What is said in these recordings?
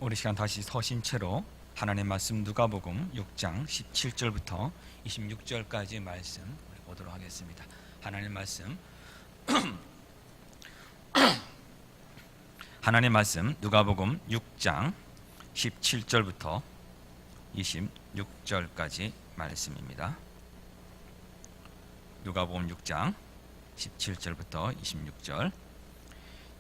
우리 시간 다시 서신 채로 하나님의 말씀 누가복음 6장 17절부터 26절까지 말씀 보도록 하겠습니다. 하나님의 말씀 하나님의 말씀 누가복음 6장 17절부터 26절까지 말씀입니다. 누가복음 6장 17절부터 26절.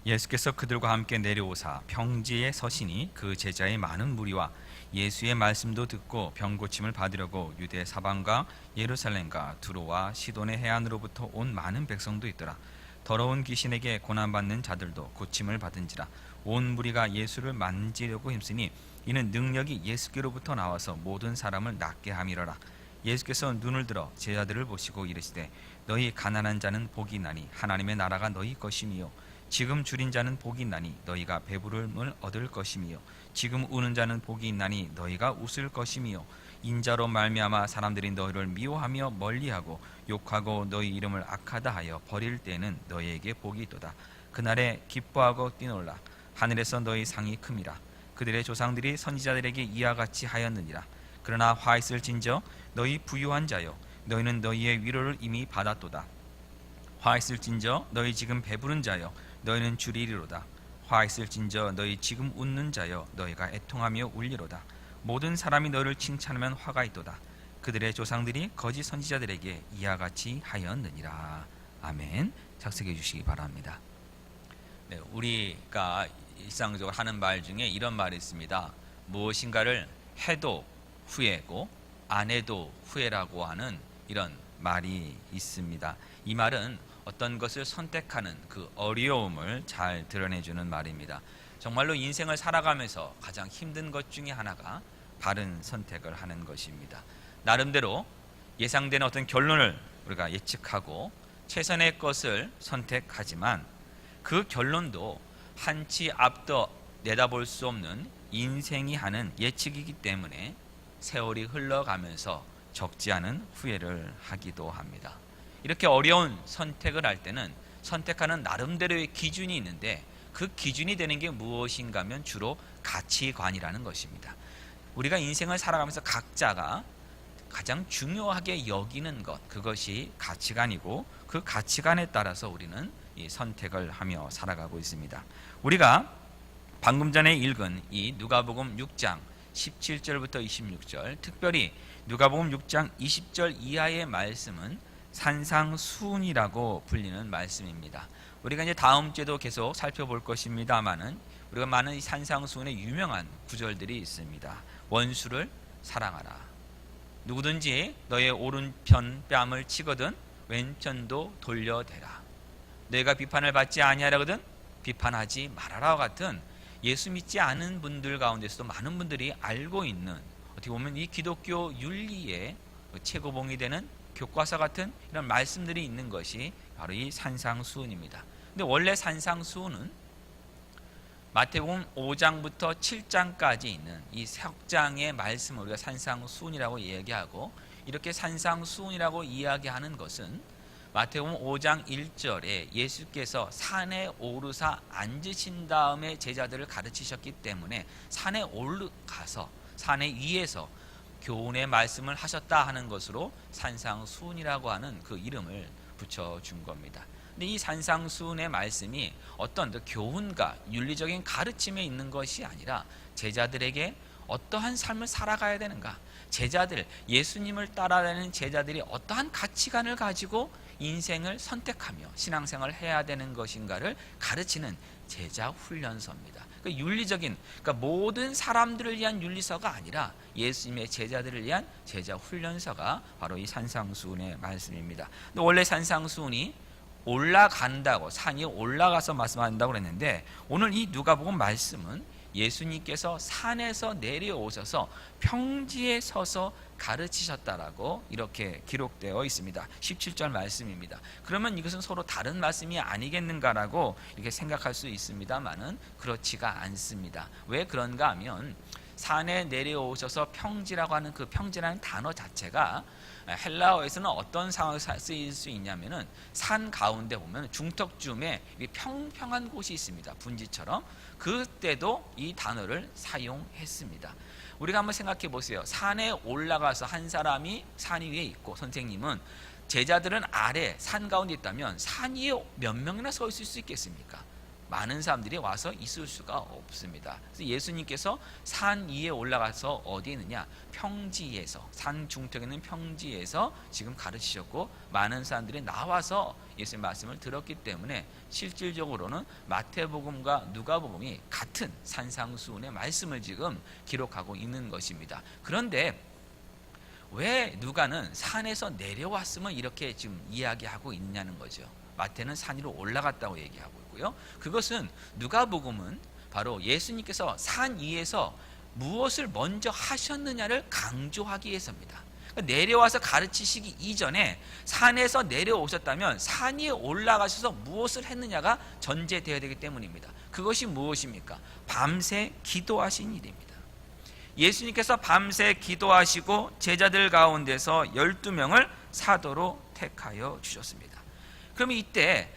예수께서 그들과 함께 내려오사 평지에 서시니 그 제자의 많은 무리와 예수의 말씀도 듣고 병 고침을 받으려고 유대 사방과 예루살렘과 두로와 시돈의 해안으로부터 온 많은 백성도 있더라. 더러운 귀신에게 고난받는 자들도 고침을 받은지라. 온 무리가 예수를 만지려고 힘쓰니 이는 능력이 예수께로부터 나와서 모든 사람을 낫게 함이러라. 예수께서 눈을 들어 제자들을 보시고 이르시되 너희 가난한 자는 복이 나니 하나님의 나라가 너희 것이니요 지금 줄인 자는 복이 있나니 너희가 배부름을 얻을 것이미요 지금 우는 자는 복이 있나니 너희가 웃을 것이미요 인자로 말미암아 사람들이 너희를 미워하며 멀리하고 욕하고 너희 이름을 악하다 하여 버릴 때에는 너희에게 복이 있도다. 그날에 기뻐하고 뛰놀라. 하늘에서 너희 상이 큼이라. 그들의 조상들이 선지자들에게 이와 같이 하였느니라. 그러나 화 있을진저 너희 부유한 자여 너희는 너희의 위로를 이미 받았도다. 화 있을진저 너희 지금 배부른 자여 너희는 주리리로다. 화 있을진저 너희 지금 웃는 자여 너희가 애통하며 울리로다. 모든 사람이 너희를 칭찬하면 화가 있도다. 그들의 조상들이 거짓 선지자들에게 이와 같이 하였느니라. 아멘. 작성해 주시기 바랍니다. 네, 우리가 일상적으로 하는 말 중에 이런 말이 있습니다. 무엇인가를 해도 후회고 안 해도 후회라고 하는 이런 말이 있습니다. 이 말은 어떤 것을 선택하는 그 어려움을 잘 드러내주는 말입니다. 정말로 인생을 살아가면서 가장 힘든 것 중에 하나가 바른 선택을 하는 것입니다. 나름대로 예상되는 어떤 결론을 우리가 예측하고 최선의 것을 선택하지만 그 결론도 한치 앞도 내다볼 수 없는 인생이 하는 예측이기 때문에 세월이 흘러가면서 적지 않은 후회를 하기도 합니다. 이렇게 어려운 선택을 할 때는 선택하는 나름대로의 기준이 있는데 그 기준이 되는 게 무엇인가 하면 주로 가치관이라는 것입니다. 우리가 인생을 살아가면서 각자가 가장 중요하게 여기는 것, 그것이 가치관이고 그 가치관에 따라서 우리는 이 선택을 하며 살아가고 있습니다. 우리가 방금 전에 읽은 이 누가복음 6장 17절부터 26절, 특별히 누가복음 6장 20절 이하의 말씀은 산상수훈이라고 불리는 말씀입니다. 우리가 이제 다음 주에도 계속 살펴볼 것입니다만은 우리가 많은 산상수훈의 유명한 구절들이 있습니다. 원수를 사랑하라. 누구든지 너의 오른편 뺨을 치거든 왼편도 돌려대라. 너희가 비판을 받지 아니하려거든 비판하지 말아라와 같은 예수 믿지 않은 분들 가운데서도 많은 분들이 알고 있는, 어떻게 보면 이 기독교 윤리의 최고봉이 되는 교과서 같은 이런 말씀들이 있는 것이 바로 이 산상수훈입니다. 근데 원래 산상수훈은 마태복음 5장부터 7장까지 있는 이 석장의 말씀을 우리가 산상수훈이라고 이야기하고, 이렇게 산상수훈이라고 이야기하는 것은 마태복음 5장 1절에 예수께서 산에 오르사 앉으신 다음에 제자들을 가르치셨기 때문에 산에 올라가서 산에 위에서 교훈의 말씀을 하셨다 하는 것으로 산상수훈이라고 하는 그 이름을 붙여준 겁니다. 근데 이 산상수훈의 말씀이 어떤 교훈과 윤리적인 가르침에 있는 것이 아니라 제자들에게 어떠한 삶을 살아가야 되는가, 제자들, 예수님을 따라다니는 제자들이 어떠한 가치관을 가지고 인생을 선택하며 신앙생활을 해야 되는 것인가를 가르치는 제자 훈련서입니다. 윤리적인, 그러니까 모든 사람들을 위한 윤리서가 아니라 예수님의 제자들을 위한 제자 훈련서가 바로 이 산상수훈의 말씀입니다. 근데 원래 산상수훈이 올라간다고, 산이 올라가서 말씀한다고 그랬는데 오늘 이 누가복음 말씀은 예수님께서 산에서 내려오셔서 평지에 서서 가르치셨다라고 이렇게 기록되어 있습니다. 17절 말씀입니다. 그러면 이것은 서로 다른 말씀이 아니겠는가라고 이렇게 생각할 수 있습니다만은 그렇지가 않습니다. 왜 그런가 하면 산에 내려오셔서 평지라고 하는 그 평지라는 단어 자체가 헬라어에서는 어떤 상황에서 쓰일 수 있냐면은 산 가운데 보면 중턱쯤에 평평한 곳이 있습니다. 분지처럼. 그때도 이 단어를 사용했습니다. 우리가 한번 생각해 보세요. 산에 올라가서 한 사람이 산 위에 있고 선생님은 제자들은 아래 산 가운데 있다면 산 위에 몇 명이나 서 있을 수 있겠습니까? 많은 사람들이 와서 있을 수가 없습니다. 그래서 예수님께서 산 위에 올라가서 어디에 있느냐? 평지에서, 산 중턱에 있는 평지에서 지금 가르치셨고 많은 사람들이 나와서 예수님의 말씀을 들었기 때문에 실질적으로는 마태복음과 누가복음이 같은 산상수훈의 말씀을 지금 기록하고 있는 것입니다. 그런데 왜 누가는 산에서 내려왔음을 이렇게 지금 이야기하고 있냐는 거죠. 마태는 산 위로 올라갔다고 얘기하고 있고요. 그것은 누가복음은 바로 예수님께서 산 위에서 무엇을 먼저 하셨느냐를 강조하기 위해서입니다. 그러니까 내려와서 가르치시기 이전에 산에서 내려오셨다면 산 위에 올라가셔서 무엇을 했느냐가 전제되어야 되기 때문입니다. 그것이 무엇입니까? 밤새 기도하신 일입니다. 예수님께서 밤새 기도하시고 제자들 가운데서 12명을 사도로 택하여 주셨습니다. 그러면 이때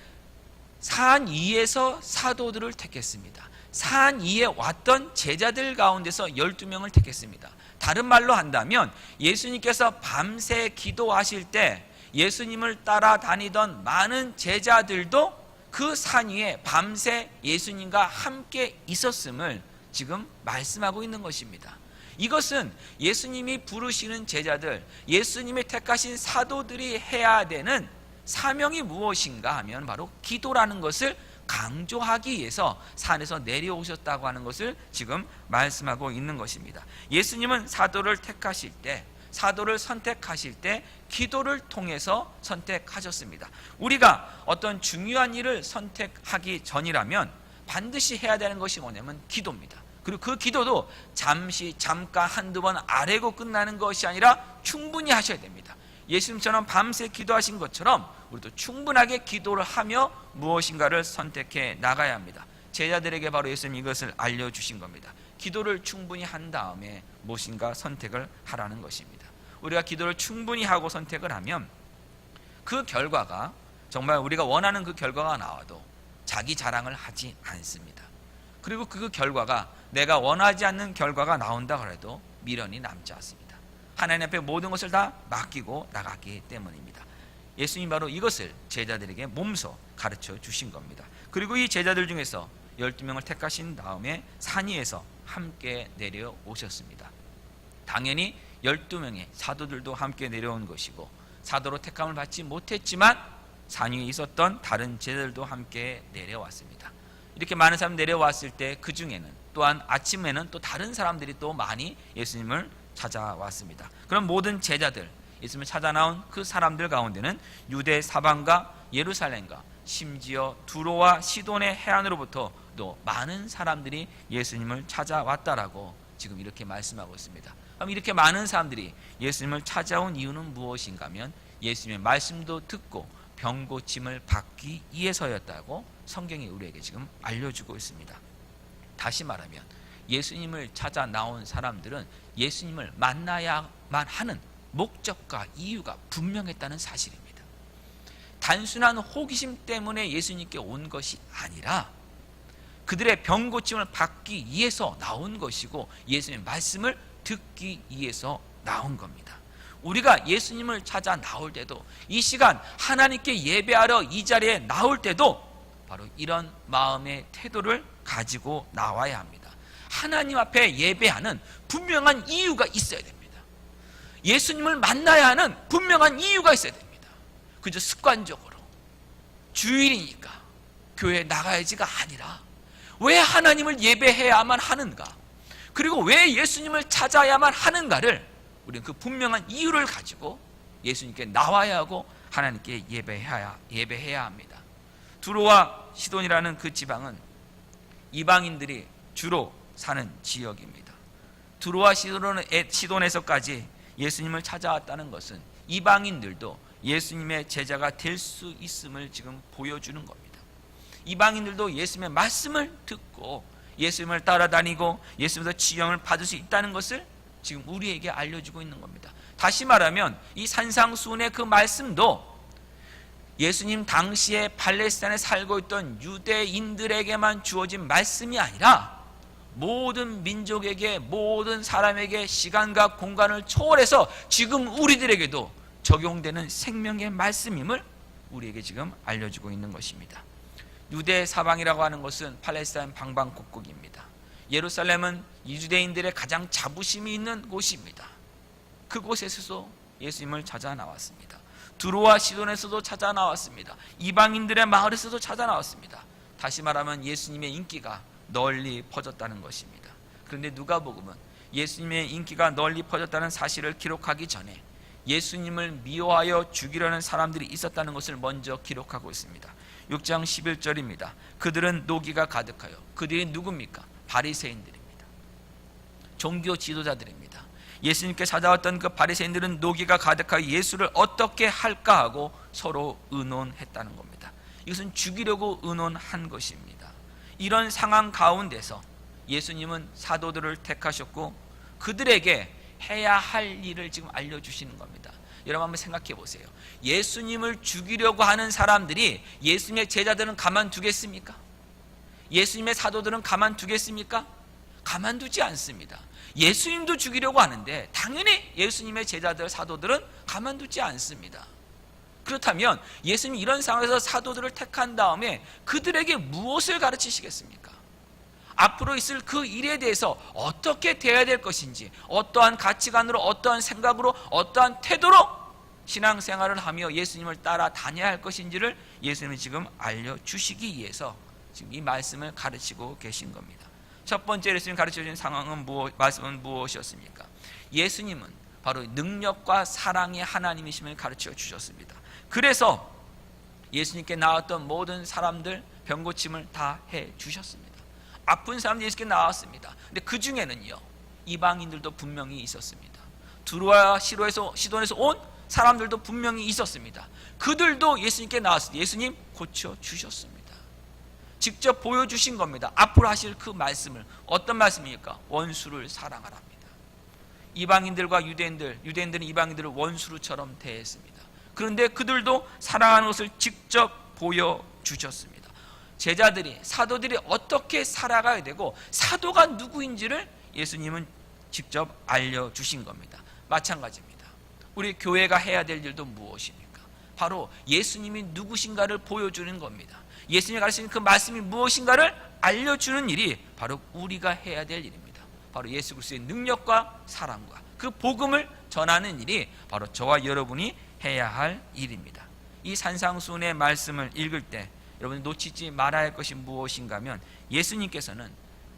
산 위에서 사도들을 택했습니다. 산 위에 왔던 제자들 가운데서 12명을 택했습니다. 다른 말로 한다면 예수님께서 밤새 기도하실 때 예수님을 따라다니던 많은 제자들도 그 산 위에 밤새 예수님과 함께 있었음을 지금 말씀하고 있는 것입니다. 이것은 예수님이 부르시는 제자들, 예수님이 택하신 사도들이 해야 되는 사명이 무엇인가 하면 바로 기도라는 것을 강조하기 위해서 산에서 내려오셨다고 하는 것을 지금 말씀하고 있는 것입니다. 예수님은 사도를 택하실 때, 사도를 선택하실 때 기도를 통해서 선택하셨습니다. 우리가 어떤 중요한 일을 선택하기 전이라면 반드시 해야 되는 것이 뭐냐면 기도입니다. 그리고 그 기도도 잠깐 한두 번 아뢰고 끝나는 것이 아니라 충분히 하셔야 됩니다. 예수님처럼 밤새 기도하신 것처럼 우리도 충분하게 기도를 하며 무엇인가를 선택해 나가야 합니다. 제자들에게 바로 예수님이 이것을 알려주신 겁니다. 기도를 충분히 한 다음에 무엇인가 선택을 하라는 것입니다. 우리가 기도를 충분히 하고 선택을 하면 그 결과가 정말 우리가 원하는 그 결과가 나와도 자기 자랑을 하지 않습니다. 그리고 그 결과가 내가 원하지 않는 결과가 나온다 그래도 미련이 남지 않습니다. 하나님 앞에 모든 것을 다 맡기고 나가기 때문입니다. 예수님 바로 이것을 제자들에게 몸소 가르쳐 주신 겁니다. 그리고 이 제자들 중에서 12명을 택하신 다음에 산 위에서 함께 내려오셨습니다. 당연히 12명의 사도들도 함께 내려온 것이고 사도로 택함을 받지 못했지만 산 위에 있었던 다른 제자들도 함께 내려왔습니다. 이렇게 많은 사람이 내려왔을 때 그 중에는 또한 아침에는 또 다른 사람들이 또 많이 예수님을 찾아왔습니다. 그럼 모든 제자들, 예수님을 찾아 나온 그 사람들 가운데는 유대 사방과 예루살렘과 심지어 두로와 시돈의 해안으로부터 또 많은 사람들이 예수님을 찾아왔다라고 지금 이렇게 말씀하고 있습니다. 그럼 이렇게 많은 사람들이 예수님을 찾아온 이유는 무엇인가 하면 예수님의 말씀도 듣고 병 고침을 받기 위해서였다고 성경이 우리에게 지금 알려주고 있습니다. 다시 말하면 예수님을 찾아 나온 사람들은 예수님을 만나야만 하는 목적과 이유가 분명했다는 사실입니다. 단순한 호기심 때문에 예수님께 온 것이 아니라 그들의 병 고침을 받기 위해서 나온 것이고 예수님의 말씀을 듣기 위해서 나온 겁니다. 우리가 예수님을 찾아 나올 때도 이 시간 하나님께 예배하러 이 자리에 나올 때도 바로 이런 마음의 태도를 가지고 나와야 합니다. 하나님 앞에 예배하는 분명한 이유가 있어야 됩니다. 예수님을 만나야 하는 분명한 이유가 있어야 됩니다. 그저 습관적으로 주일이니까 교회에 나가야지가 아니라 왜 하나님을 예배해야만 하는가, 그리고 왜 예수님을 찾아야만 하는가를 우리는 그 분명한 이유를 가지고 예수님께 나와야 하고 하나님께 예배해야 합니다. 두로와 시돈이라는 그 지방은 이방인들이 주로 사는 지역입니다. 두로와 시돈에서까지 예수님을 찾아왔다는 것은 이방인들도 예수님의 제자가 될 수 있음을 지금 보여주는 겁니다. 이방인들도 예수님의 말씀을 듣고 예수님을 따라다니고 예수님에서 지형을 받을 수 있다는 것을 지금 우리에게 알려주고 있는 겁니다. 다시 말하면 이 산상수훈의 그 말씀도 예수님 당시에 팔레스타인에 살고 있던 유대인들에게만 주어진 말씀이 아니라 모든 민족에게, 모든 사람에게 시간과 공간을 초월해서 지금 우리들에게도 적용되는 생명의 말씀임을 우리에게 지금 알려주고 있는 것입니다. 유대 사방이라고 하는 것은 팔레스타인 방방곡곡입니다. 예루살렘은 유대인들의 가장 자부심이 있는 곳입니다. 그곳에서도 예수님을 찾아 나왔습니다. 두로와 시돈에서도 찾아 나왔습니다. 이방인들의 마을에서도 찾아 나왔습니다. 다시 말하면 예수님의 인기가 널리 퍼졌다는 것입니다. 그런데 누가복음은 예수님의 인기가 널리 퍼졌다는 사실을 기록하기 전에 예수님을 미워하여 죽이려는 사람들이 있었다는 것을 먼저 기록하고 있습니다. 6장 11절입니다. 그들은 노기가 가득하여, 그들이 누굽니까? 바리새인들입니다. 종교 지도자들입니다. 예수님께 찾아왔던 그 바리새인들은 노기가 가득하여 예수를 어떻게 할까 하고 서로 의논했다는 겁니다. 이것은 죽이려고 의논한 것입니다. 이런 상황 가운데서 예수님은 사도들을 택하셨고 그들에게 해야 할 일을 지금 알려주시는 겁니다. 여러분 한번 생각해 보세요. 예수님을 죽이려고 하는 사람들이 예수님의 제자들은 가만두겠습니까? 예수님의 사도들은 가만두겠습니까? 가만두지 않습니다. 예수님도 죽이려고 하는데 당연히 예수님의 제자들, 사도들은 가만두지 않습니다. 그렇다면 예수님이 이런 상황에서 사도들을 택한 다음에 그들에게 무엇을 가르치시겠습니까? 앞으로 있을 그 일에 대해서 어떻게 대해야 될 것인지, 어떠한 가치관으로, 어떠한 생각으로, 어떠한 태도로 신앙생활을 하며 예수님을 따라 다녀야 할 것인지를 예수님이 지금 알려주시기 위해서 지금 이 말씀을 가르치고 계신 겁니다. 첫 번째 예수님 가르쳐 주신 상황은 말씀은 무엇이었습니까? 예수님은 바로 능력과 사랑의 하나님이심을 가르쳐 주셨습니다. 그래서 예수님께 나왔던 모든 사람들 병고침을 다 해 주셨습니다. 아픈 사람들이 예수님께 나왔습니다. 근데 그 중에는요, 이방인들도 분명히 있었습니다. 두로와 시돈에서 온 사람들도 분명히 있었습니다. 그들도 예수님께 나왔을 때 예수님 고쳐 주셨습니다. 직접 보여주신 겁니다. 앞으로 하실 그 말씀을. 어떤 말씀입니까? 원수를 사랑하랍니다. 이방인들과 유대인들은 이방인들을 원수처럼 대했습니다. 그런데 그들도 사랑하는 것을 직접 보여주셨습니다. 제자들이, 사도들이 어떻게 살아가야 되고 사도가 누구인지를 예수님은 직접 알려주신 겁니다. 마찬가지입니다. 우리 교회가 해야 될 일도 무엇입니까? 바로 예수님이 누구신가를 보여주는 겁니다. 예수님이 가르치는 그 말씀이 무엇인가를 알려주는 일이 바로 우리가 해야 될 일입니다. 바로 예수 그리스도의 능력과 사랑과 그 복음을 전하는 일이 바로 저와 여러분이 해야 할 일입니다. 이 산상수훈의 말씀을 읽을 때 여러분이 놓치지 말아야 할 것이 무엇인가 하면 예수님께서는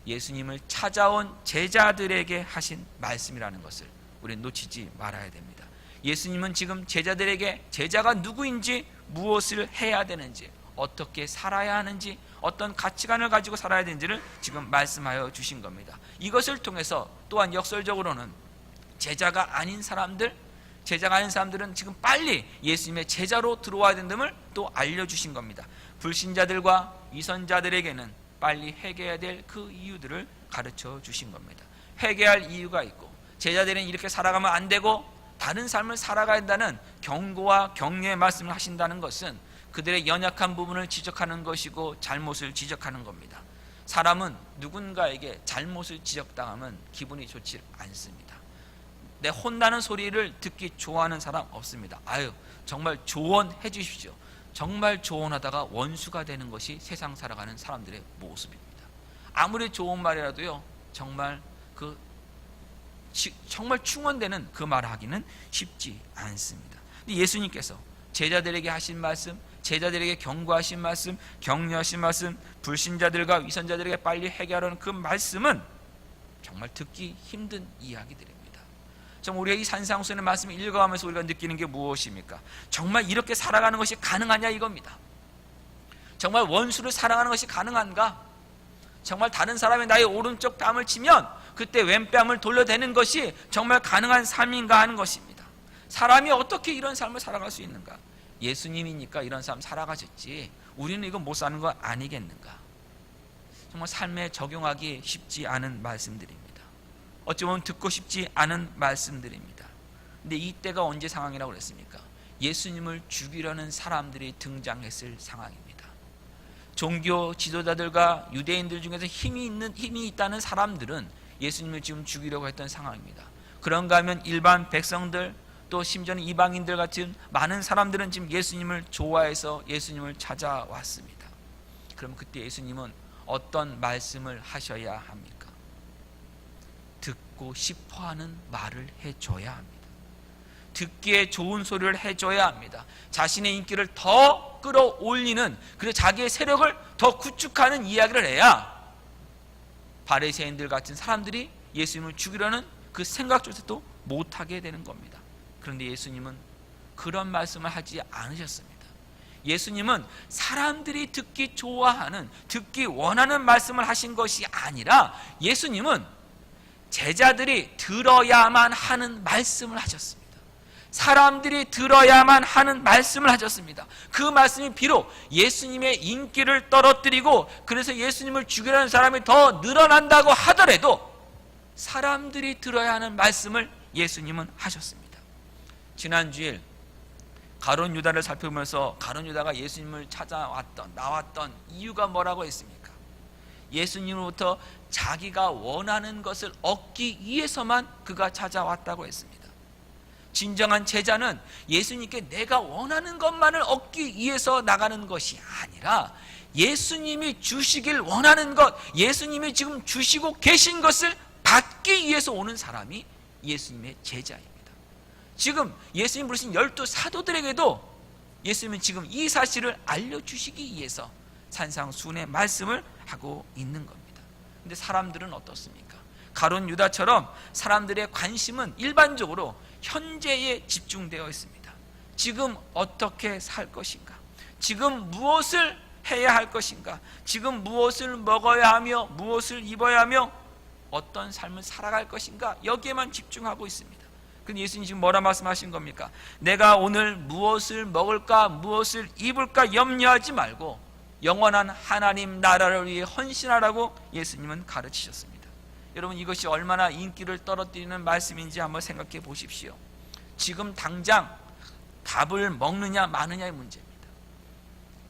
예수님을 찾아온 제자들에게 하신 말씀이라는 것을 우리는 놓치지 말아야 됩니다. 예수님은 지금 제자들에게 제자가 누구인지, 무엇을 해야 되는지, 어떻게 살아야 하는지, 어떤 가치관을 가지고 살아야 되는지를 지금 말씀하여 주신 겁니다. 이것을 통해서 또한 역설적으로는 제자가 아닌 사람들은 지금 빨리 예수님의 제자로 들어와야 된다는 또 알려주신 겁니다. 불신자들과 위선자들에게는 빨리 회개해야 될 그 이유들을 가르쳐 주신 겁니다. 회개할 이유가 있고 제자들은 이렇게 살아가면 안 되고 다른 삶을 살아가야 한다는 경고와 격려의 말씀을 하신다는 것은 그들의 연약한 부분을 지적하는 것이고 잘못을 지적하는 겁니다. 사람은 누군가에게 잘못을 지적당하면 기분이 좋지 않습니다. 내 혼나는 소리를 듣기 좋아하는 사람 없습니다. 아유, 정말 조언해 주십시오. 정말 조언하다가 원수가 되는 것이 세상 살아가는 사람들의 모습입니다. 아무리 좋은 말이라도요, 정말 충원되는 그 말하기는 쉽지 않습니다. 예수님께서 제자들에게 하신 말씀, 제자들에게 경고하신 말씀, 격려하신 말씀, 불신자들과 위선자들에게 빨리 해결하는 그 말씀은 정말 듣기 힘든 이야기들입니다. 정말 우리가 이 산상수훈의 말씀을 읽어가면서 우리가 느끼는 게 무엇입니까? 정말 이렇게 살아가는 것이 가능하냐 이겁니다. 정말 원수를 사랑하는 것이 가능한가? 정말 다른 사람이 나의 오른쪽 뺨을 치면 그때 왼뺨을 돌려대는 것이 정말 가능한 삶인가 하는 것입니다. 사람이 어떻게 이런 삶을 살아갈 수 있는가? 예수님이니까 이런 삶 살아가셨지 우리는 이거 못 사는 거 아니겠는가? 정말 삶에 적용하기 쉽지 않은 말씀들입니다. 어찌 보면 듣고 싶지 않은 말씀들입니다. 근데 이때가 언제 상황이라고 그랬습니까? 예수님을 죽이려는 사람들이 등장했을 상황입니다. 종교 지도자들과 유대인들 중에서 힘이 있다는 사람들은 예수님을 지금 죽이려고 했던 상황입니다. 그런가 하면 일반 백성들, 또 심지어는 이방인들 같은 많은 사람들은 지금 예수님을 좋아해서 예수님을 찾아왔습니다. 그럼 그때 예수님은 어떤 말씀을 하셔야 합니까? 듣고 싶어하는 말을 해줘야 합니다. 듣기에 좋은 소리를 해줘야 합니다. 자신의 인기를 더 끌어올리는, 그리고 자기의 세력을 더 구축하는 이야기를 해야 바리새인들 같은 사람들이 예수님을 죽이려는 그 생각조차도 못하게 되는 겁니다. 그런데 예수님은 그런 말씀을 하지 않으셨습니다. 예수님은 사람들이 듣기 좋아하는, 듣기 원하는 말씀을 하신 것이 아니라 예수님은 제자들이 들어야만 하는 말씀을 하셨습니다. 사람들이 들어야만 하는 말씀을 하셨습니다. 그 말씀이 비록 예수님의 인기를 떨어뜨리고 그래서 예수님을 죽이려는 사람이 더 늘어난다고 하더라도 사람들이 들어야 하는 말씀을 예수님은 하셨습니다. 지난주일 가룟 유다를 살펴보면서 가룟 유다가 예수님을 나왔던 이유가 뭐라고 했습니까? 예수님으로부터 자기가 원하는 것을 얻기 위해서만 그가 찾아왔다고 했습니다. 진정한 제자는 예수님께 내가 원하는 것만을 얻기 위해서 나가는 것이 아니라 예수님이 주시길 원하는 것, 예수님이 지금 주시고 계신 것을 받기 위해서 오는 사람이 예수님의 제자입니다. 지금 예수님 부르신 12사도들에게도 예수님은 지금 이 사실을 알려주시기 위해서 산상수훈의 말씀을 하고 있는 겁니다. 근데 사람들은 어떻습니까? 가룟 유다처럼 사람들의 관심은 일반적으로 현재에 집중되어 있습니다. 지금 어떻게 살 것인가? 지금 무엇을 해야 할 것인가? 지금 무엇을 먹어야 하며 무엇을 입어야 하며 어떤 삶을 살아갈 것인가? 여기에만 집중하고 있습니다. 근데 예수님 지금 뭐라 말씀하신 겁니까? 내가 오늘 무엇을 먹을까 무엇을 입을까 염려하지 말고 영원한 하나님 나라를 위해 헌신하라고 예수님은 가르치셨습니다. 여러분, 이것이 얼마나 인기를 떨어뜨리는 말씀인지 한번 생각해 보십시오. 지금 당장 밥을 먹느냐 마느냐의 문제입니다.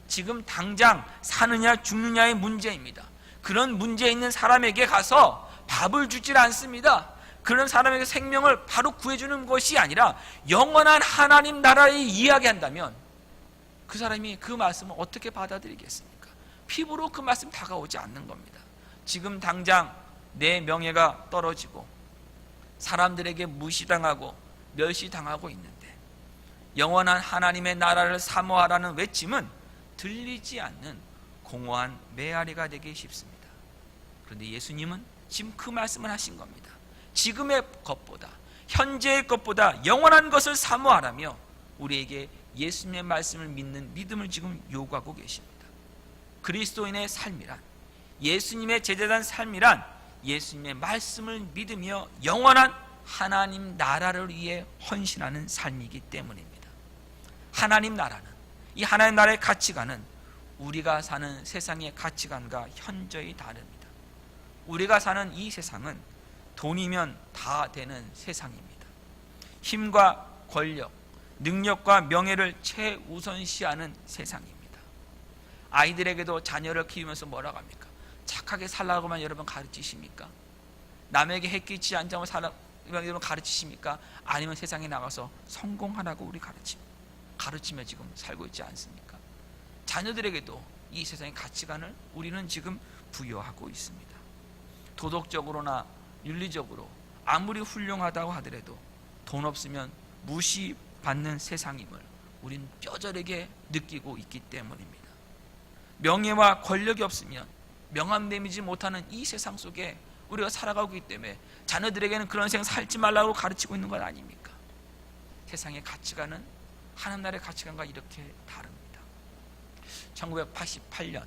지금 당장 사느냐 죽느냐의 문제입니다. 그런 문제 있는 사람에게 가서 밥을 주질 않습니다. 그런 사람에게 생명을 바로 구해주는 것이 아니라 영원한 하나님 나라를 이야기한다면 그 사람이 그 말씀을 어떻게 받아들이겠습니까? 피부로 그 말씀 다가오지 않는 겁니다. 지금 당장 내 명예가 떨어지고 사람들에게 무시당하고 멸시당하고 있는데 영원한 하나님의 나라를 사모하라는 외침은 들리지 않는 공허한 메아리가 되기 쉽습니다. 그런데 예수님은 지금 그 말씀을 하신 겁니다. 지금의 것보다, 현재의 것보다 영원한 것을 사모하라며 우리에게 예수님의 말씀을 믿는 믿음을 지금 요구하고 계십니다. 그리스도인의 삶이란, 예수님의 제자된 삶이란 예수님의 말씀을 믿으며 영원한 하나님 나라를 위해 헌신하는 삶이기 때문입니다. 하나님 나라는, 이 하나님 나라의 가치관은 우리가 사는 세상의 가치관과 현저히 다릅니다. 우리가 사는 이 세상은 돈이면 다 되는 세상입니다. 힘과 권력, 능력과 명예를 최우선시하는 세상입니다. 아이들에게도 자녀를 키우면서 뭐라고 합니까? 착하게 살라고만 여러분 가르치십니까? 남에게 해끼지 않자고 살라고 여러분 가르치십니까? 아니면 세상에 나가서 성공하라고 우리 가르치며 지금 살고 있지 않습니까? 자녀들에게도 이 세상의 가치관을 우리는 지금 부여하고 있습니다. 도덕적으로나 윤리적으로 아무리 훌륭하다고 하더라도 돈 없으면 무시받는 세상임을 우린 뼈저리게 느끼고 있기 때문입니다. 명예와 권력이 없으면 명함되지 못하는 이 세상 속에 우리가 살아가고 있기 때문에 자녀들에게는 그런 생각 살지 말라고 가르치고 있는 건 아닙니까? 세상의 가치관은 하나님 나라의 가치관과 이렇게 다릅니다. 1988년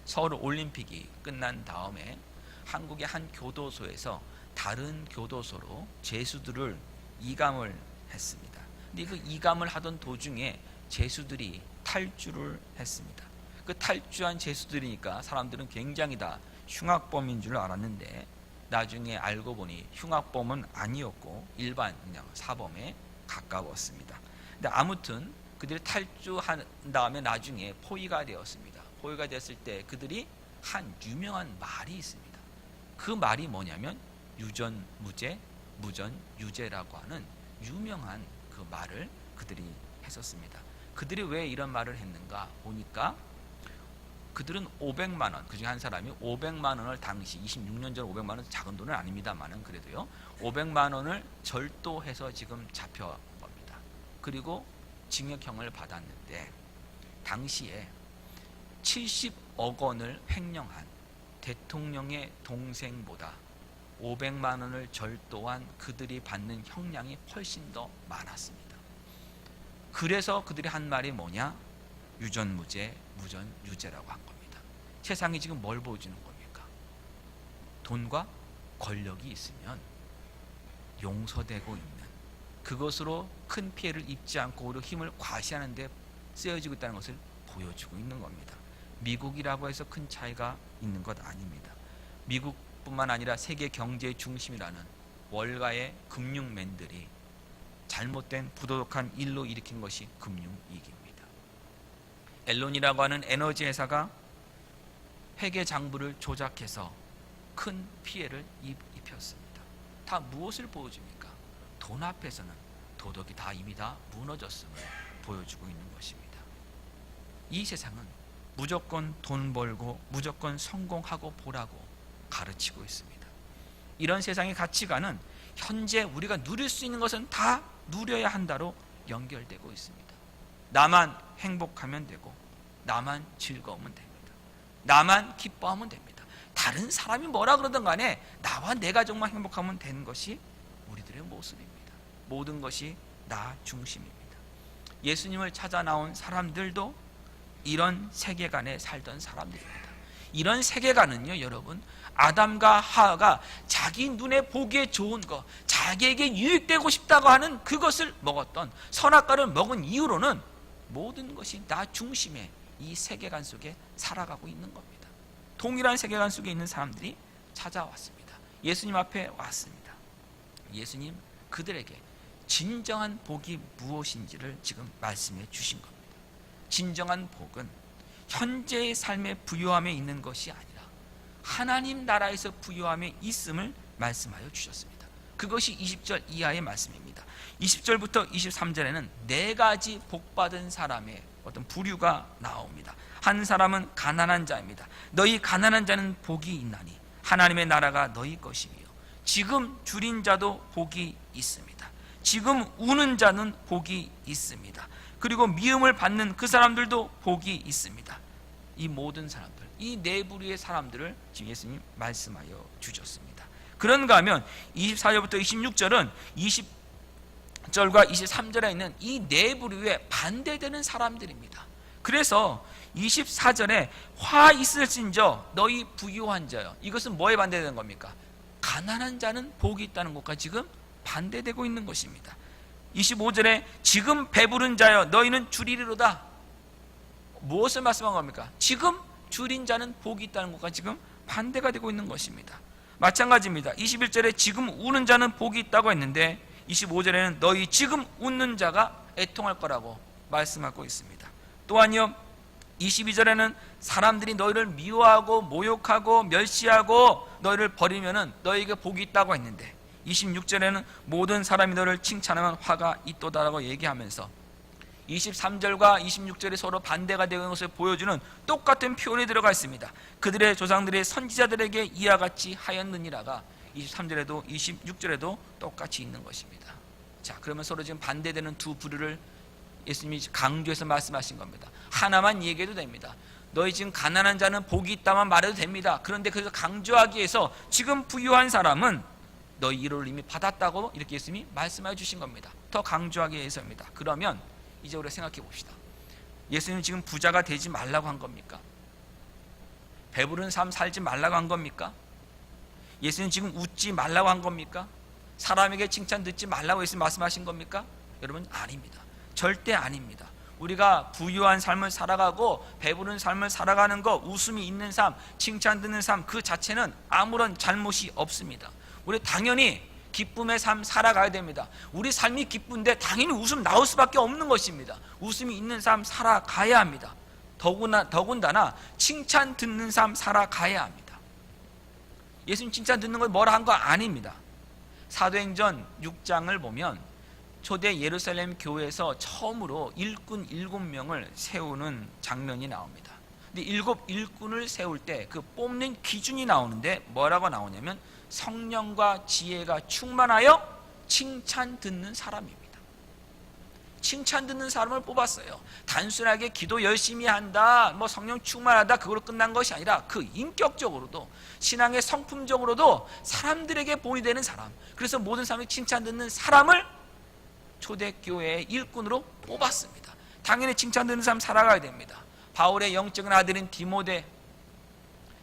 서울 올림픽이 끝난 다음에 한국의 한 교도소에서 다른 교도소로 죄수들을 이감을 했습니다. 근데 그 이감을 하던 도중에 죄수들이 탈주를 했습니다. 그 탈주한 죄수들이니까 사람들은 굉장히 다 흉악범인 줄 알았는데 나중에 알고 보니 흉악범은 아니었고 일반 그냥 사범에 가까웠습니다. 근데 아무튼 그들이 탈주한 다음에 나중에 포위가 되었습니다. 포위가 됐을 때 그들이 한 유명한 말이 있습니다. 그 말이 뭐냐면 유전무죄, 무전유죄라고 하는 유명한 그 말을 그들이 했었습니다. 그들이 왜 이런 말을 했는가 보니까 그들은 500만 원, 그중에 한 사람이 500만 원을 당시 26년 전 500만 원 작은 돈은 아닙니다만은 그래도요 500만 원을 절도해서 지금 잡혀온 겁니다. 그리고 징역형을 받았는데 당시에 70억 원을 횡령한 대통령의 동생보다 500만 원을 절도한 그들이 받는 형량이 훨씬 더 많았습니다. 그래서 그들이 한 말이 뭐냐? 유전무죄, 무전유죄라고 한 겁니다. 세상이 지금 뭘 보여주는 겁니까? 돈과 권력이 있으면 용서되고 있는, 그것으로 큰 피해를 입지 않고 오히려 힘을 과시하는 데 쓰여지고 있다는 것을 보여주고 있는 겁니다. 미국이라고 해서 큰 차이가 있는 것 아닙니다. 미국뿐만 아니라 세계 경제의 중심이라는 월가의 금융맨들이 잘못된 부도덕한 일로 일으킨 것이 금융위기입니다. 앨론이라고 하는 에너지 회사가 회계 장부를 조작해서 큰 피해를 입혔습니다. 다 무엇을 보여줍니까? 돈 앞에서는 도덕이 다 이미 다 무너졌음을 보여주고 있는 것입니다. 이 세상은 무조건 돈 벌고 무조건 성공하고 보라고 가르치고 있습니다. 이런 세상의 가치관은 현재 우리가 누릴 수 있는 것은 다 누려야 한다로 연결되고 있습니다. 나만 행복하면 되고 나만 즐거우면 됩니다. 나만 기뻐하면 됩니다. 다른 사람이 뭐라 그러든 간에 나와 내 가족만 행복하면 되는 것이 우리들의 모습입니다. 모든 것이 나 중심입니다. 예수님을 찾아 나온 사람들도 이런 세계관에 살던 사람들입니다. 이런 세계관은요 여러분, 아담과 하와가 자기 눈에 보기에 좋은 것, 자기에게 유익되고 싶다고 하는 그것을 먹었던, 선악과를 먹은 이후로는 모든 것이 나 중심의 이 세계관 속에 살아가고 있는 겁니다. 동일한 세계관 속에 있는 사람들이 찾아왔습니다. 예수님 앞에 왔습니다. 예수님 그들에게 진정한 복이 무엇인지를 지금 말씀해 주신 겁니다. 진정한 복은 현재의 삶의 부유함에 있는 것이 아니라 하나님 나라에서 부유함에 있음을 말씀하여 주셨습니다. 그것이 20절 이하의 말씀입니다. 20절부터 23절에는 네 가지 복받은 사람의 어떤 부류가 나옵니다. 한 사람은 가난한 자입니다. 너희 가난한 자는 복이 있나니 하나님의 나라가 너희 것이며, 지금 줄인 자도 복이 있습니다. 지금 우는 자는 복이 있습니다. 그리고 미움을 받는 그 사람들도 복이 있습니다. 이 모든 사람들, 이 네 부류의 사람들을 지금 예수님 말씀하여 주셨습니다. 그런가 하면 24절부터 26절은 20절과 23절에 있는 이 네 부류에 반대되는 사람들입니다. 그래서 24절에 화 있을진저 너희 부유한 자여, 이것은 뭐에 반대되는 겁니까? 가난한 자는 복이 있다는 것과 지금 반대되고 있는 것입니다. 25절에 지금 배부른 자여 너희는 주리리로다, 무엇을 말씀한 겁니까? 지금 줄인 자는 복이 있다는 것과 지금 반대가 되고 있는 것입니다. 마찬가지입니다. 21절에 지금 우는 자는 복이 있다고 했는데 25절에는 너희 지금 웃는 자가 애통할 거라고 말씀하고 있습니다. 또한요 22절에는 사람들이 너희를 미워하고 모욕하고 멸시하고 너희를 버리면은 너희에게 복이 있다고 했는데 26절에는 모든 사람이 너를 칭찬하면 화가 있도다라고 얘기하면서 23절과 26절이 서로 반대가 되는 것을 보여주는 똑같은 표현이 들어가 있습니다. 그들의 조상들의 선지자들에게 이와 같이 하였느니라가 23절에도 26절에도 똑같이 있는 것입니다. 자, 그러면 서로 지금 반대되는 두 부류를 예수님이 강조해서 말씀하신 겁니다. 하나만 얘기해도 됩니다. 너희 지금 가난한 자는 복이 있다만 말해도 됩니다. 그런데 그래서 강조하기 위해서 지금 부유한 사람은 너희 이로를 이미 받았다고 이렇게 예수님이 말씀해 주신 겁니다. 더 강조하기 위해서입니다. 그러면 이제 우리가 생각해 봅시다. 예수님 지금 부자가 되지 말라고 한 겁니까? 배부른 삶 살지 말라고 한 겁니까? 예수님 지금 웃지 말라고 한 겁니까? 사람에게 칭찬 듣지 말라고 예수님 말씀하신 겁니까? 여러분, 아닙니다. 절대 아닙니다. 우리가 부유한 삶을 살아가고 배부른 삶을 살아가는 것, 웃음이 있는 삶, 칭찬 듣는 삶 그 자체는 아무런 잘못이 없습니다. 우리 당연히 기쁨의 삶 살아가야 됩니다. 우리 삶이 기쁜데 당연히 웃음 나올 수밖에 없는 것입니다. 웃음이 있는 삶 살아가야 합니다. 더군다나 칭찬 듣는 삶 살아가야 합니다. 예수님 칭찬 듣는 건 뭐라 한 거 아닙니다. 사도행전 6장을 보면 초대 예루살렘 교회에서 처음으로 일꾼 7명을 세우는 장면이 나옵니다. 근데 일꾼을 세울 때 그 뽑는 기준이 나오는데 뭐라고 나오냐면 성령과 지혜가 충만하여 칭찬 듣는 사람입니다. 칭찬 듣는 사람을 뽑았어요. 단순하게 기도 열심히 한다, 뭐 성령 충만하다, 그걸로 끝난 것이 아니라 그 인격적으로도 신앙의 성품적으로도 사람들에게 본이 되는 사람, 그래서 모든 사람이 칭찬 듣는 사람을 초대교회의 일꾼으로 뽑았습니다. 당연히 칭찬 듣는 사람 살아가야 됩니다. 바울의 영적인 아들인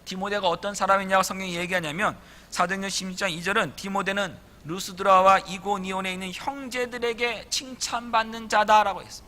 디모데가 어떤 사람이냐고 성경이 얘기하냐면 사도행전 16장 2절은 디모데는 루스드라와 이고니온에 있는 형제들에게 칭찬받는 자다라고 했습니다.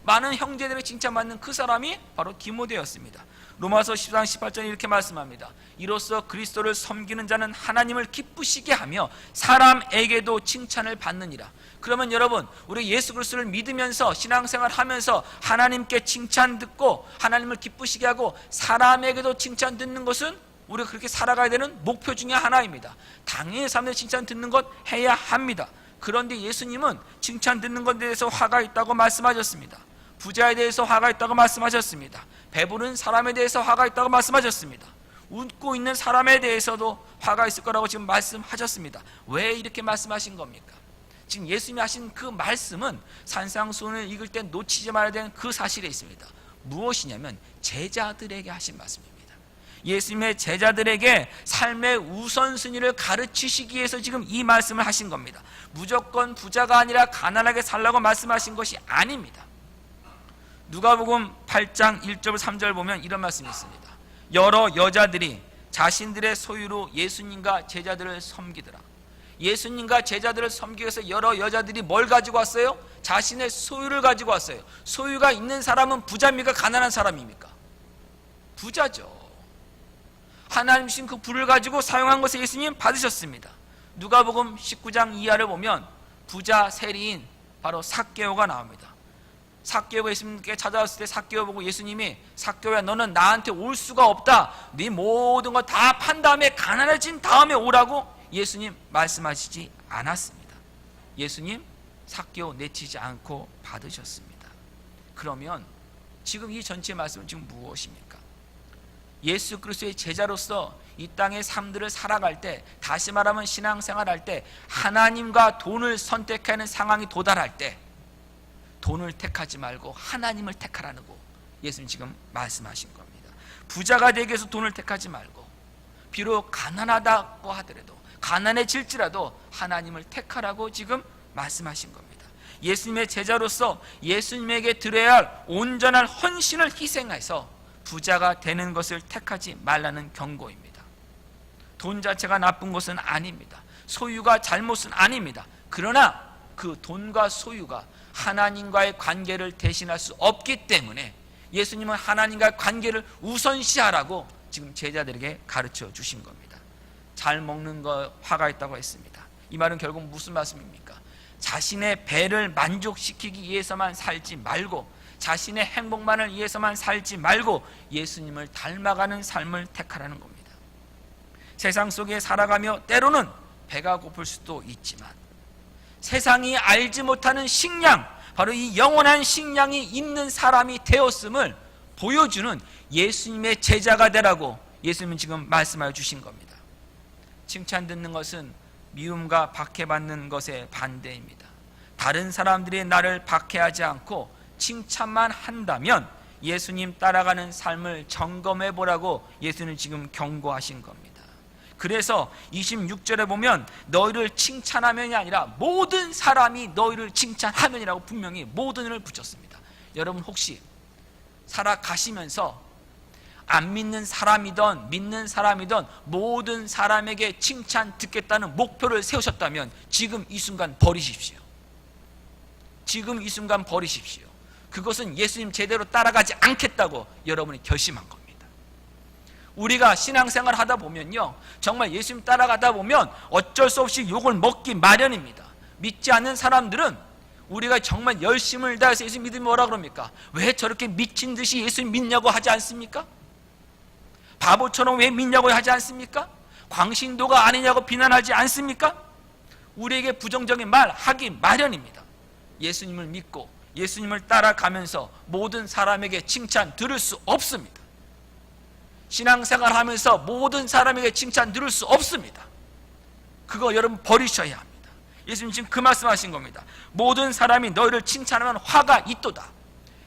많은 형제들에게 칭찬받는 그 사람이 바로 디모데였습니다. 로마서 14장 18절에 이렇게 말씀합니다. 이로써 그리스도를 섬기는 자는 하나님을 기쁘시게 하며 사람에게도 칭찬을 받느니라. 그러면 여러분, 우리 예수 그리스도를 믿으면서 신앙생활 하면서 하나님께 칭찬 듣고 하나님을 기쁘시게 하고 사람에게도 칭찬 듣는 것은 우리가 그렇게 살아가야 되는 목표 중에 하나입니다. 당연히 사람들 칭찬 듣는 것 해야 합니다. 그런데 예수님은 칭찬 듣는 것에 대해서 화가 있다고 말씀하셨습니다. 부자에 대해서 화가 있다고 말씀하셨습니다. 배부른 사람에 대해서 화가 있다고 말씀하셨습니다. 웃고 있는 사람에 대해서도 화가 있을 거라고 지금 말씀하셨습니다. 왜 이렇게 말씀하신 겁니까? 지금 예수님이 하신 그 말씀은 산상수훈을 읽을 때 놓치지 말아야 되는 그 사실에 있습니다. 무엇이냐면 제자들에게 하신 말씀입니다. 예수님의 제자들에게 삶의 우선순위를 가르치시기 위해서 지금 이 말씀을 하신 겁니다. 무조건 부자가 아니라 가난하게 살라고 말씀하신 것이 아닙니다. 누가복음 8장 1절 3절 보면 이런 말씀이 있습니다. 여러 여자들이 자신들의 소유로 예수님과 제자들을 섬기더라. 예수님과 제자들을 섬기기 위해서 여러 여자들이 뭘 가지고 왔어요? 자신의 소유를 가지고 왔어요. 소유가 있는 사람은 부자입니까? 가난한 사람입니까? 부자죠. 하나님 주신 그 부를 가지고 사용한 것을 예수님 받으셨습니다. 누가복음 19장 이하를 보면 부자 세리인 바로 삭개오가 나옵니다. 삭개오가 예수님께 찾아왔을 때 삭개오 보고 예수님이 삭개오야 너는 나한테 올 수가 없다. 네 모든 거 다 판 다음에 가난해진 다음에 오라고 예수님 말씀하시지 않았습니다. 예수님 삭개오 내치지 않고 받으셨습니다. 그러면 지금 이 전체 말씀은 지금 무엇입니까? 예수 그리스도의 제자로서 이 땅의 삶들을 살아갈 때, 다시 말하면 신앙생활할 때 하나님과 돈을 선택하는 상황이 도달할 때 돈을 택하지 말고 하나님을 택하라고 예수님 지금 말씀하신 겁니다. 부자가 되기 위해서 돈을 택하지 말고 비록 가난하다고 하더라도 가난해질지라도 하나님을 택하라고 지금 말씀하신 겁니다. 예수님의 제자로서 예수님에게 드려야 할 온전한 헌신을 희생해서 부자가 되는 것을 택하지 말라는 경고입니다. 돈 자체가 나쁜 것은 아닙니다. 소유가 잘못은 아닙니다. 그러나 그 돈과 소유가 하나님과의 관계를 대신할 수 없기 때문에 예수님은 하나님과의 관계를 우선시하라고 지금 제자들에게 가르쳐 주신 겁니다. 잘 먹는 거 화가 있다고 했습니다. 이 말은 결국 무슨 말씀입니까? 자신의 배를 만족시키기 위해서만 살지 말고 자신의 행복만을 위해서만 살지 말고 예수님을 닮아가는 삶을 택하라는 겁니다. 세상 속에 살아가며 때로는 배가 고플 수도 있지만 세상이 알지 못하는 식량, 바로 이 영원한 식량이 있는 사람이 되었음을 보여주는 예수님의 제자가 되라고 예수님은 지금 말씀하여 주신 겁니다. 칭찬 듣는 것은 미움과 박해받는 것의 반대입니다. 다른 사람들이 나를 박해하지 않고 칭찬만 한다면 예수님 따라가는 삶을 점검해 보라고 예수님은 지금 경고하신 겁니다. 그래서 26절에 보면 너희를 칭찬하면이 아니라 모든 사람이 너희를 칭찬하면이라고 분명히 모든을 붙였습니다. 여러분 혹시 살아가시면서 안 믿는 사람이든 믿는 사람이든 모든 사람에게 칭찬 듣겠다는 목표를 세우셨다면 지금 이 순간 버리십시오. 지금 이 순간 버리십시오. 그것은 예수님 제대로 따라가지 않겠다고 여러분이 결심한 겁니다. 우리가 신앙생활 하다 보면요, 정말 예수님 따라가다 보면 어쩔 수 없이 욕을 먹기 마련입니다. 믿지 않는 사람들은 우리가 정말 열심을 다해서 예수 믿으면 뭐라 그럽니까? 왜 저렇게 미친 듯이 예수 믿냐고 하지 않습니까? 바보처럼 왜 믿냐고 하지 않습니까? 광신도가 아니냐고 비난하지 않습니까? 우리에게 부정적인 말 하기 마련입니다. 예수님을 믿고 예수님을 따라가면서 모든 사람에게 칭찬 들을 수 없습니다. 신앙생활 하면서 모든 사람에게 칭찬 들을 수 없습니다. 그거 여러분 버리셔야 합니다. 예수님 지금 그 말씀하신 겁니다. 모든 사람이 너희를 칭찬하면 화가 있도다.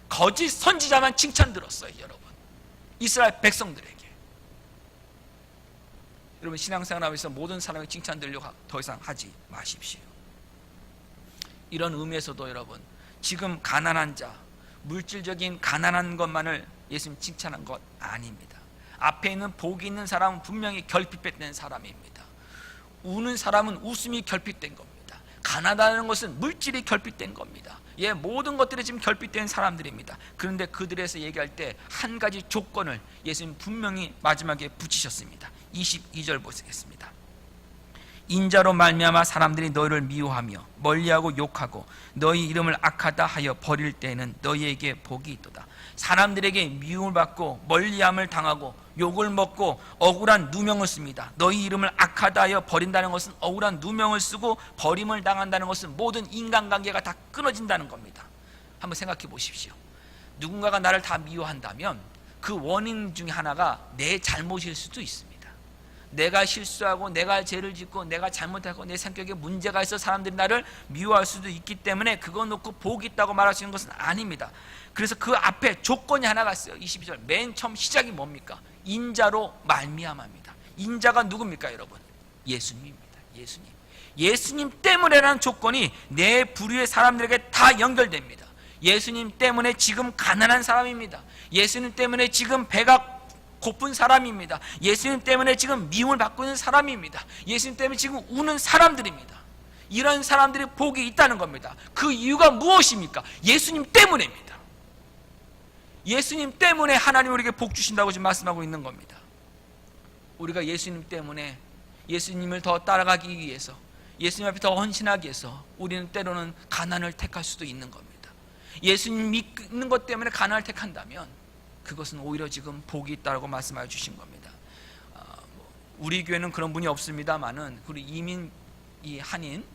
거짓 선지자만 칭찬 들었어요, 여러분. 이스라엘 백성들에게. 여러분 신앙생활 하면서 모든 사람에게 칭찬 들으려고 더 이상 하지 마십시오. 이런 의미에서도 여러분, 지금 가난한 자, 물질적인 가난한 것만을 예수님 칭찬한 것 아닙니다. 앞에 있는 복이 있는 사람은 분명히 결핍된 사람입니다. 우는 사람은 웃음이 결핍된 겁니다. 가난하다는 것은 물질이 결핍된 겁니다. 예, 모든 것들이 지금 결핍된 사람들입니다. 그런데 그들에서 얘기할 때 한 가지 조건을 예수님 분명히 마지막에 붙이셨습니다. 22절 보시겠습니다. 인자로 말미암아 사람들이 너희를 미워하며 멀리하고 욕하고 너희 이름을 악하다 하여 버릴 때에는 너희에게 복이 있도다. 사람들에게 미움을 받고 멀리함을 당하고 욕을 먹고 억울한 누명을 씁니다. 너희 이름을 악하다 하여 버린다는 것은 억울한 누명을 쓰고 버림을 당한다는 것은 모든 인간관계가 다 끊어진다는 겁니다. 한번 생각해 보십시오. 누군가가 나를 다 미워한다면 그 원인 중에 하나가 내 잘못일 수도 있습니다. 내가 실수하고 내가 죄를 짓고 내가 잘못하고 내 성격에 문제가 있어 사람들이 나를 미워할 수도 있기 때문에 그거 놓고 복이 있다고 말할 수 있는 것은 아닙니다. 그래서 그 앞에 조건이 하나가 있어요. 22절 맨 처음 시작이 뭡니까? 인자로 말미암아입니다. 인자가 누굽니까 여러분? 예수님입니다. 예수님 때문에라는 조건이 내 부류의 사람들에게 다 연결됩니다. 예수님 때문에 지금 가난한 사람입니다. 예수님 때문에 지금 배가 고픈 사람입니다. 예수님 때문에 지금 미움을 받고 있는 사람입니다. 예수님 때문에 지금 우는 사람들입니다. 이런 사람들이 복이 있다는 겁니다. 그 이유가 무엇입니까? 예수님 때문입니다. 예수님 때문에 하나님 우리에게 복 주신다고 지금 말씀하고 있는 겁니다. 우리가 예수님 때문에 예수님을 더 따라가기 위해서, 예수님 앞에 더 헌신하기 위해서 우리는 때로는 가난을 택할 수도 있는 겁니다. 예수님 믿는 것 때문에 가난을 택한다면 그것은 오히려 지금 복이 있다고 말씀해 주신 겁니다. 우리 교회는 그런 분이 없습니다만은 우리 한인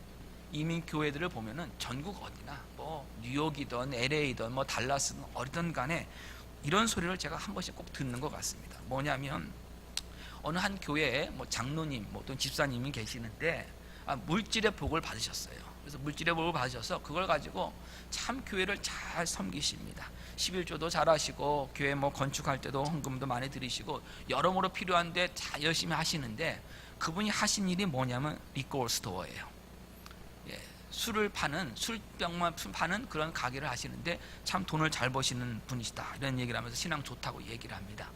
이민 교회들을 보면은 전국 어디나 뭐 뉴욕이든 LA든 뭐 달라스든 어디든 간에 이런 소리를 제가 한 번씩 꼭 듣는 것 같습니다. 뭐냐면 어느 한 교회에 뭐 장로님 뭐 또는 집사님이 계시는데 물질의 복을 받으셨어요. 그래서 물질의 복을 받으셔서 그걸 가지고 참 교회를 잘 섬기십니다. 11조도 잘하시고 교회 뭐 건축할 때도 헌금도 많이 드리시고 여러모로 필요한데 잘 열심히 하시는데 그분이 하신 일이 뭐냐면 리코어 스토어예요. 예, 술을 파는 술병만 파는 그런 가게를 하시는데 참 돈을 잘 버시는 분이시다 이런 얘기를 하면서 신앙 좋다고 얘기를 합니다.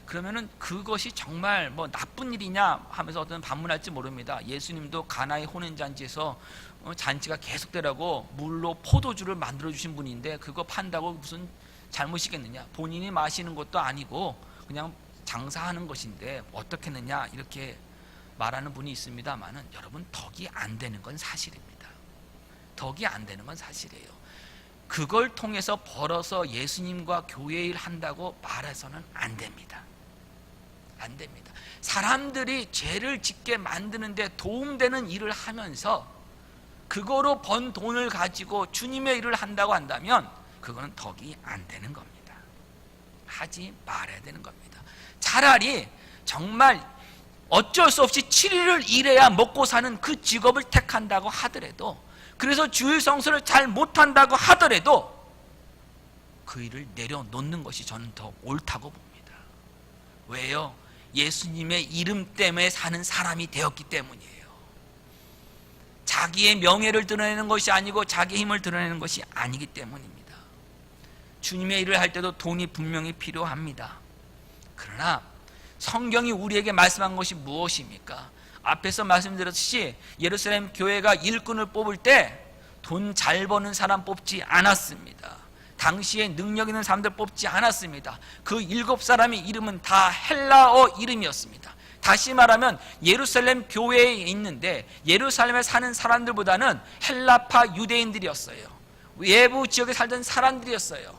그러면은 그것이 정말 뭐 나쁜 일이냐 하면서 어떤 반문할지 모릅니다. 예수님도 가나의 혼인잔치에서 잔치가 계속되라고 물로 포도주를 만들어 주신 분인데 그거 판다고 무슨 잘못이겠느냐, 본인이 마시는 것도 아니고 그냥 장사하는 것인데 어떻게 했느냐 이렇게 말하는 분이 있습니다만은 여러분 덕이 안 되는 건 사실입니다. 덕이 안 되는 건 사실이에요. 그걸 통해서 벌어서 예수님과 교회 일 한다고 말해서는 안 됩니다. 안 됩니다. 사람들이 죄를 짓게 만드는데 도움되는 일을 하면서 그거로 번 돈을 가지고 주님의 일을 한다고 한다면 그거는 덕이 안 되는 겁니다. 하지 말아야 되는 겁니다. 차라리 정말 어쩔 수 없이 7일을 일해야 먹고 사는 그 직업을 택한다고 하더라도, 그래서 주일 성수를 잘 못한다고 하더라도 그 일을 내려놓는 것이 저는 더 옳다고 봅니다. 왜요? 예수님의 이름 때문에 사는 사람이 되었기 때문이에요. 자기의 명예를 드러내는 것이 아니고 자기의 힘을 드러내는 것이 아니기 때문입니다. 주님의 일을 할 때도 돈이 분명히 필요합니다. 그러나 성경이 우리에게 말씀한 것이 무엇입니까? 앞에서 말씀드렸듯이 예루살렘 교회가 일꾼을 뽑을 때 돈 잘 버는 사람 뽑지 않았습니다. 당시에 능력 있는 사람들 뽑지 않았습니다. 그 7사람의 이름은 다 헬라어 이름이었습니다. 다시 말하면 예루살렘 교회에 있는데 예루살렘에 사는 사람들보다는 헬라파 유대인들이었어요. 외부 지역에 살던 사람들이었어요.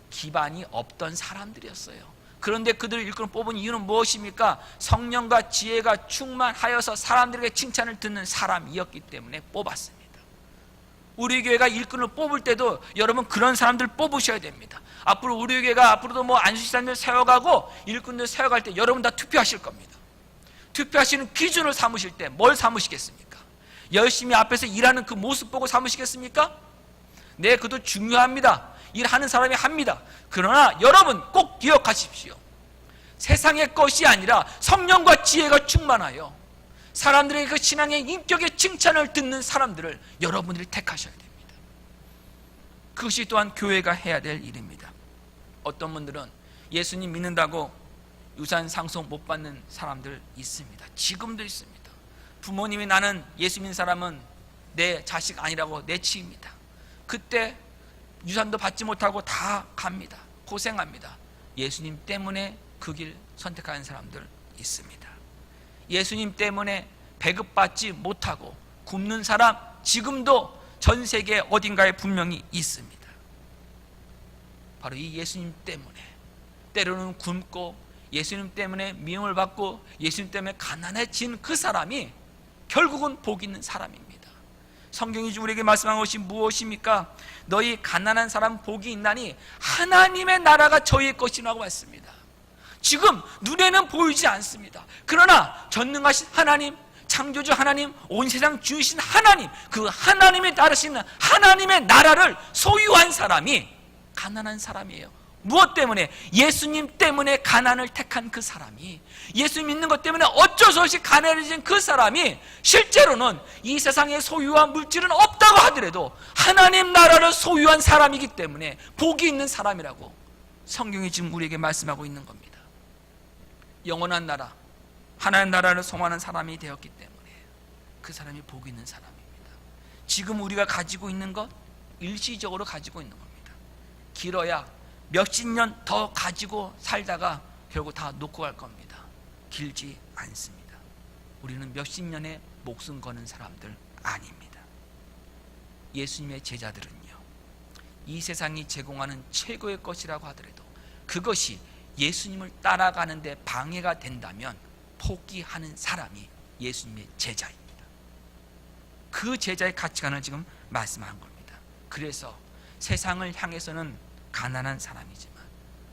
기반이 없던 사람들이었어요. 그런데 그들을 일꾼으로 뽑은 이유는 무엇입니까? 성령과 지혜가 충만하여서 사람들에게 칭찬을 듣는 사람이었기 때문에 뽑았습니다. 우리 교회가 일꾼을 뽑을 때도 여러분 그런 사람들 뽑으셔야 됩니다. 앞으로 우리 교회가 앞으로도 안수시사님들 세워가고 일꾼들 세워갈 때 여러분 다 투표하실 겁니다. 투표하시는 기준을 삼으실 때 뭘 삼으시겠습니까? 열심히 앞에서 일하는 그 모습 보고 삼으시겠습니까? 네, 그것도 중요합니다. 일하는 사람이 합니다. 그러나 여러분 꼭 기억하십시오. 세상의 것이 아니라 성령과 지혜가 충만하여 사람들에게 그 신앙의 인격의 칭찬을 듣는 사람들을 여러분들이 택하셔야 됩니다. 그것이 또한 교회가 해야 될 일입니다. 어떤 분들은 예수님 믿는다고 유산 상속 못 받는 사람들 있습니다. 지금도 있습니다. 부모님이 나는 예수 믿는 사람은 내 자식 아니라고 내치입니다. 그때 유산도 받지 못하고 다 갑니다. 고생합니다. 예수님 때문에 그 길 선택하는 사람들 있습니다. 예수님 때문에 배급받지 못하고 굶는 사람 지금도 전 세계 어딘가에 분명히 있습니다. 바로 이 예수님 때문에 때로는 굶고 예수님 때문에 미움을 받고 예수님 때문에 가난해진 그 사람이 결국은 복 있는 사람입니다. 성경이 우리에게 말씀한 것이 무엇입니까? 너희 가난한 사람 복이 있나니 하나님의 나라가 저희의 것이라고 했습니다. 지금 눈에는 보이지 않습니다. 그러나 전능하신 하나님, 창조주 하나님, 온 세상 주신 하나님, 그 하나님의 나라시는 하나님의 나라를 소유한 사람이 가난한 사람이에요. 무엇 때문에? 예수님 때문에 가난을 택한 그 사람이, 예수 믿는 것 때문에 어쩔 수 없이 가난해진 그 사람이 실제로는 이 세상에 소유한 물질은 없다고 하더라도 하나님 나라를 소유한 사람이기 때문에 복이 있는 사람이라고 성경이 지금 우리에게 말씀하고 있는 겁니다. 영원한 나라, 하나님 나라를 소망하는 사람이 되었기 때문에 그 사람이 복 있는 사람입니다. 지금 우리가 가지고 있는 것 일시적으로 가지고 있는 겁니다. 길어야 몇십 년 더 가지고 살다가 결국 다 놓고 갈 겁니다. 길지 않습니다. 우리는 몇십 년에 목숨 거는 사람들 아닙니다. 예수님의 제자들은요, 이 세상이 제공하는 최고의 것이라고 하더라도 그것이 예수님을 따라가는 데 방해가 된다면 포기하는 사람이 예수님의 제자입니다. 그 제자의 가치관을 지금 말씀한 겁니다. 그래서 세상을 향해서는 가난한 사람이지만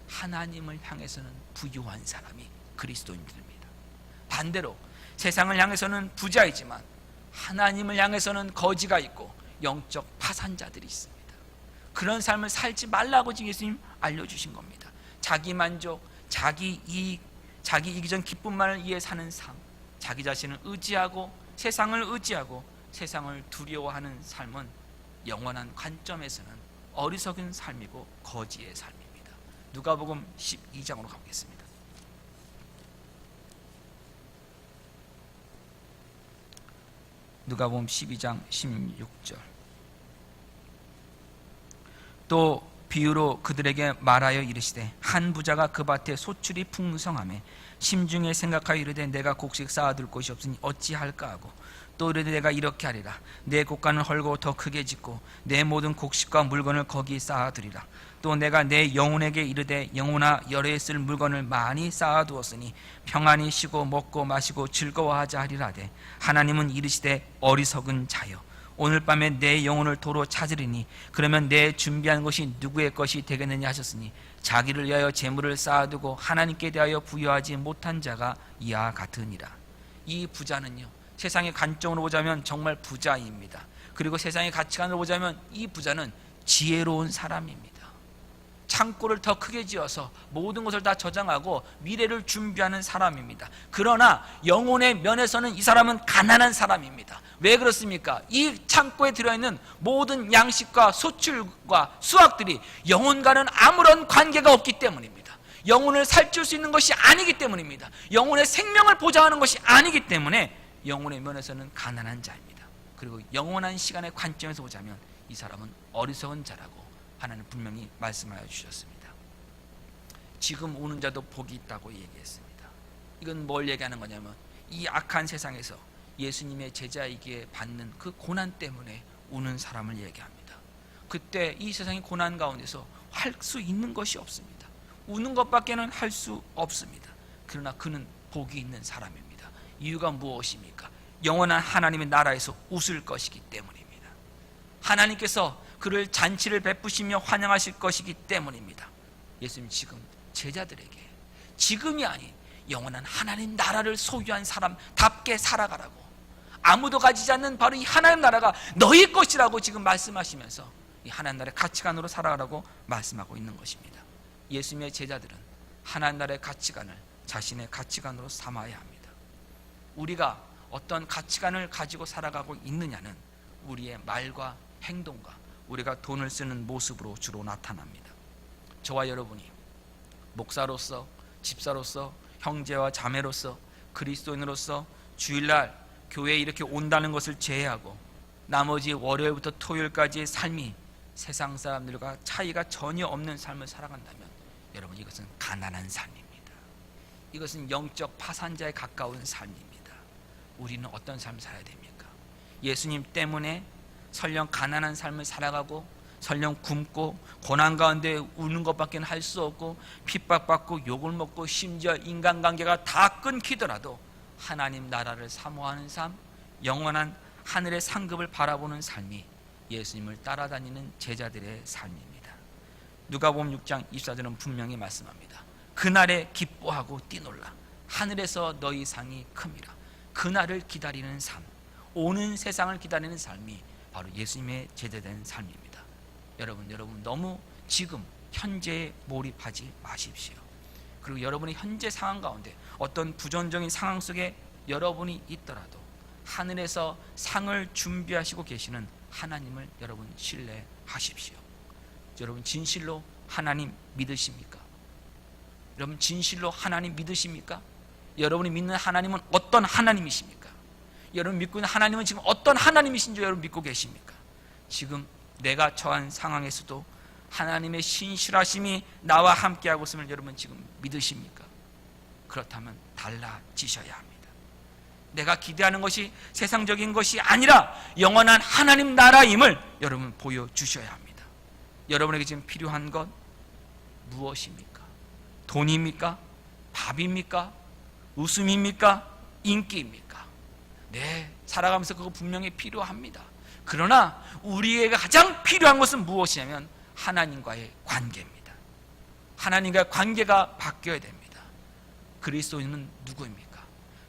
하나님을 향해서는 부유한 사람이 그리스도인들입니다. 반대로 세상을 향해서는 부자이지만 하나님을 향해서는 거지가 있고 영적 파산자들이 있습니다. 그런 삶을 살지 말라고 지금 예수님 알려주신 겁니다. 자기 만족, 자기 이익, 자기 이기적 기쁨만을 위해 사는 삶, 자기 자신을 의지하고 세상을 의지하고 세상을 두려워하는 삶은 영원한 관점에서는 어리석은 삶이고 거지의 삶입니다. 누가복음 12장으로 가보겠습니다. 누가복음 12장 16절. 또 비유로 그들에게 말하여 이르시되 한 부자가 그 밭에 소출이 풍성하매 심중에 생각하여 이르되 내가 곡식 쌓아둘 곳이 없으니 어찌할까 하고 또 이르되 내가 이렇게 하리라. 내 곡간을 헐고 더 크게 짓고 내 모든 곡식과 물건을 거기 쌓아두리라. 또 내가 내 영혼에게 이르되 영혼아 열에 쓸 물건을 많이 쌓아두었으니 평안히 쉬고 먹고 마시고 즐거워하자 하리라되 하나님은 이르시되 어리석은 자여 오늘 밤에 내 영혼을 도로 찾으리니 그러면 내 준비한 것이 누구의 것이 되겠느냐 하셨으니 자기를 위하여 재물을 쌓아두고 하나님께 대하여 부여하지 못한 자가 이와 같으니라. 이 부자는요, 세상의 관점으로 보자면 정말 부자입니다. 그리고 세상의 가치관으로 보자면 이 부자는 지혜로운 사람입니다. 창고를 더 크게 지어서 모든 것을 다 저장하고 미래를 준비하는 사람입니다. 그러나 영혼의 면에서는 이 사람은 가난한 사람입니다. 왜 그렇습니까? 이 창고에 들어있는 모든 양식과 소출과 수확들이 영혼과는 아무런 관계가 없기 때문입니다. 영혼을 살찔 수 있는 것이 아니기 때문입니다. 영혼의 생명을 보장하는 것이 아니기 때문에 영혼의 면에서는 가난한 자입니다. 그리고 영원한 시간의 관점에서 보자면 이 사람은 어리석은 자라고 하나님 분명히 말씀하여 주셨습니다. 지금 우는 자도 복이 있다고 얘기했습니다. 이건 뭘 얘기하는 거냐면 이 악한 세상에서 예수님의 제자이기에 받는 그 고난 때문에 우는 사람을 얘기합니다. 그때 이 세상의 고난 가운데서 할 수 있는 것이 없습니다. 우는 것밖에는 할 수 없습니다. 그러나 그는 복이 있는 사람입니다. 이유가 무엇입니까? 영원한 하나님의 나라에서 웃을 것이기 때문입니다. 하나님께서 그를 잔치를 베푸시며 환영하실 것이기 때문입니다. 예수님 지금 제자들에게 지금이 아닌 영원한 하나님 나라를 소유한 사람답게 살아가라고, 아무도 가지지 않는 바로 이 하나님 나라가 너희 것이라고 지금 말씀하시면서 이 하나님 나라의 가치관으로 살아가라고 말씀하고 있는 것입니다. 예수님의 제자들은 하나님 나라의 가치관을 자신의 가치관으로 삼아야 합니다. 우리가 어떤 가치관을 가지고 살아가고 있느냐는 우리의 말과 행동과 우리가 돈을 쓰는 모습으로 주로 나타납니다. 저와 여러분이 목사로서, 집사로서, 형제와 자매로서, 그리스도인으로서 주일날 교회에 이렇게 온다는 것을 제외하고 나머지 월요일부터 토요일까지의 삶이 세상 사람들과 차이가 전혀 없는 삶을 살아간다면 여러분, 이것은 가난한 삶입니다. 이것은 영적 파산자에 가까운 삶입니다. 우리는 어떤 삶을 살아야 됩니까? 예수님 때문에 설령 가난한 삶을 살아가고 설령 굶고 고난 가운데 우는 것밖에 할 수 없고 핍박받고 욕을 먹고 심지어 인간관계가 다 끊기더라도 하나님 나라를 사모하는 삶, 영원한 하늘의 상급을 바라보는 삶이 예수님을 따라다니는 제자들의 삶입니다. 누가복음 6장 24절은 분명히 말씀합니다. 그날에 기뻐하고 뛰놀라, 하늘에서 너희 상이 큼이라. 그날을 기다리는 삶, 오는 세상을 기다리는 삶이 바로 예수님의 제자된 삶입니다. 여러분 너무 지금 현재에 몰입하지 마십시오. 그리고 여러분의 현재 상황 가운데 어떤 부정적인 상황 속에 여러분이 있더라도 하늘에서 상을 준비하시고 계시는 하나님을 여러분 신뢰하십시오. 여러분 진실로 하나님 믿으십니까? 여러분 진실로 하나님 믿으십니까? 여러분이 믿는 하나님은 어떤 하나님이십니까? 여러분 믿고 있는 하나님은 지금 어떤 하나님이신지 여러분 믿고 계십니까? 지금 내가 처한 상황에서도 하나님의 신실하심이 나와 함께하고 있음을 여러분 지금 믿으십니까? 그렇다면 달라지셔야 합니다. 내가 기대하는 것이 세상적인 것이 아니라 영원한 하나님 나라임을 여러분 보여주셔야 합니다. 여러분에게 지금 필요한 것 무엇입니까? 돈입니까? 밥입니까? 웃음입니까? 인기입니까? 네, 살아가면서 그거 분명히 필요합니다. 그러나 우리에게 가장 필요한 것은 무엇이냐면 하나님과의 관계입니다. 하나님과의 관계가 바뀌어야 됩니다. 그리스도인은 누구입니까?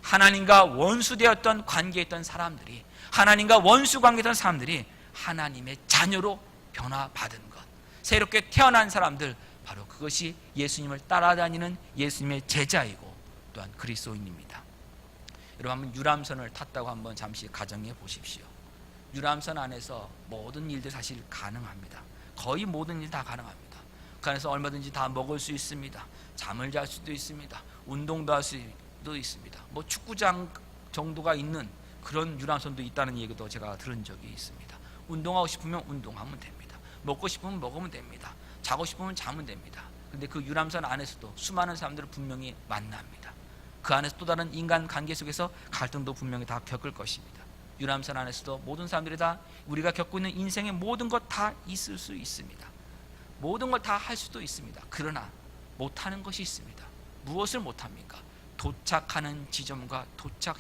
하나님과 원수되었던 관계에 있던 사람들이, 하나님과 원수 관계에 있던 사람들이 하나님의 자녀로 변화받은 것, 새롭게 태어난 사람들, 바로 그것이 예수님을 따라다니는 예수님의 제자이고 또한 그리스도인입니다. 여러분 한번 유람선을 탔다고 한번 잠시 가정해 보십시오. 유람선 안에서 모든 일들 사실 가능합니다. 거의 모든 일 다 가능합니다. 그 안에서 얼마든지 다 먹을 수 있습니다. 잠을 잘 수도 있습니다. 운동도 할 수도 있습니다. 뭐 축구장 정도가 있는 그런 유람선도 있다는 얘기도 제가 들은 적이 있습니다. 운동하고 싶으면 운동하면 됩니다. 먹고 싶으면 먹으면 됩니다. 자고 싶으면 자면 됩니다. 근데 그 유람선 안에서도 수많은 사람들을 분명히 만납니다. 그 안에서 또 다른 인간 관계 속에서 갈등도 분명히 다 겪을 것입니다. 유람선 안에서도 모든 사람들이 다 우리가 겪고 있는 인생의 모든 것 다 있을 수 있습니다. 모든 걸 다 할 수도 있습니다. 그러나 못하는 것이 있습니다. 무엇을 못합니까? 도착하는 지점과 도착